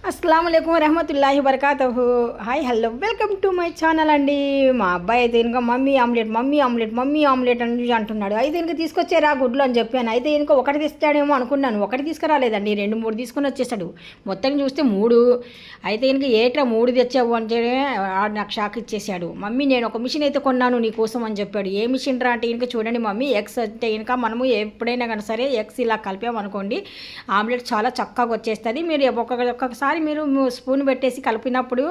అస్సలాము అలైకుం వరహమతుల్లాహి వబరకాతుహు. Hi hello welcome to my channel అండి. మా అబ్బాయి అయితే ఇంకా మమ్మీ ఆమ్లెట్ అని అంటున్నాడు. అయితే ఇంకా తీసుకొచ్చారా గుడ్లు అని చెప్పాను. అయితే ఇంకా ఒకటి తెస్తాడేమో అనుకున్నాను, ఒకటి తీసుకురాలేదండి, 2-3 తీసుకొని వచ్చేసాడు. మొత్తం చూస్తే 3. అయితే ఇంకా ఏట్రా 3 తెచ్చావు అంటే నాకు షాక్ ఇచ్చేసాడు. మమ్మీ నేను ఒక మిషన్ అయితే కొన్నాను నీ కోసం అని చెప్పాడు. ఏ మిషన్ రా అంటే ఇంకా చూడండి మమ్మీ, ఎగ్స్ అంటే ఇంకా మనము ఎప్పుడైనా కానీ సరే ఎగ్స్ ఇలా కలిపామనుకోండి ఆమ్లెట్ చాలా చక్కగా వచ్చేస్తుంది. మీరు ఒక్కొక్కసారి మీరు స్పూన్ పెట్టేసి కలిపినప్పుడు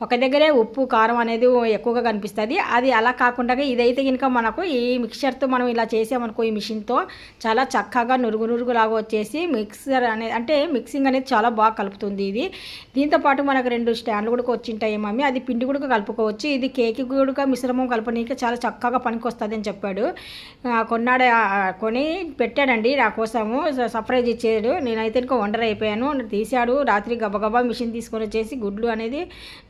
ఒక దగ్గరే ఉప్పు కారం అనేది ఎక్కువగా కనిపిస్తుంది. అది అలా కాకుండా ఇదైతే కనుక మనకు ఈ మిక్చర్తో మనం ఇలా చేసామనుకో ఈ మిషన్తో చాలా చక్కగా నురుగులాగా వచ్చేసి మిక్సర్ అనేది అంటే మిక్సింగ్ అనేది చాలా బాగా కలుపుతుంది ఇది. దీంతోపాటు మనకు 2 స్టాండ్లు కూడా వచ్చింటాయి మమ్మీ, అది పిండి కూడా కలుపుకోవచ్చు. ఇది కేక్ కూడా మిశ్రమం కలపనీకి చాలా చక్కగా పనికి అని చెప్పాడు. కొని పెట్టాడండి నా కోసము, సర్ప్రైజ్ ఇచ్చాడు. నేనైతే ఇంకా వండర్ అయిపోయాను. తీశాడు రాత్రి గబగబా మిషన్ తీసుకొని వచ్చేసి గుడ్లు అనేది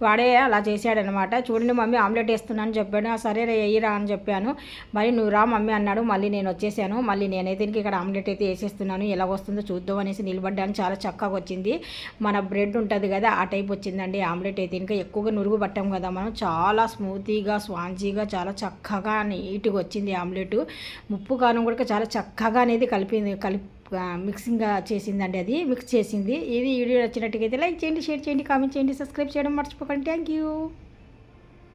వాడే అలా చేశాడనమాట. చూడండి మమ్మీ ఆమ్లెట్ వేస్తున్నాను చెప్పాడు. సరే వేయరా అని చెప్పాను. మరి నువ్వు రా మమ్మీ అన్నాడు. మళ్ళీ నేను వచ్చేసాను. మళ్ళీ నేనైతే ఇక్కడ ఆమ్లెట్ అయితే వేసేస్తున్నాను. ఎలా వస్తుందో చూద్దాం అనేసి నిలబడ్డాను. చాలా చక్కగా వచ్చింది. మన బ్రెడ్ ఉంటుంది కదా ఆ టైప్ వచ్చిందండి ఆమ్లెట్ అయితే. ఇంకా ఎక్కువగా నురుగు పట్టాం కదా మనం, చాలా స్మూతీగా స్వాంజీగా చాలా చక్కగా నీట్గా వచ్చింది ఆమ్లెట్. ఉప్పు కారం కూడా చాలా చక్కగా అనేది మిక్సింగ్గా చేసిందండి, అది మిక్స్ చేసింది. ఇది వీడియో నచ్చినట్టుగా అయితే లైక్ చేయండి, షేర్ చేయండి, కామెంట్ చేయండి, సబ్స్క్రైబ్ చేయడం మర్చిపోకండి. Thank you.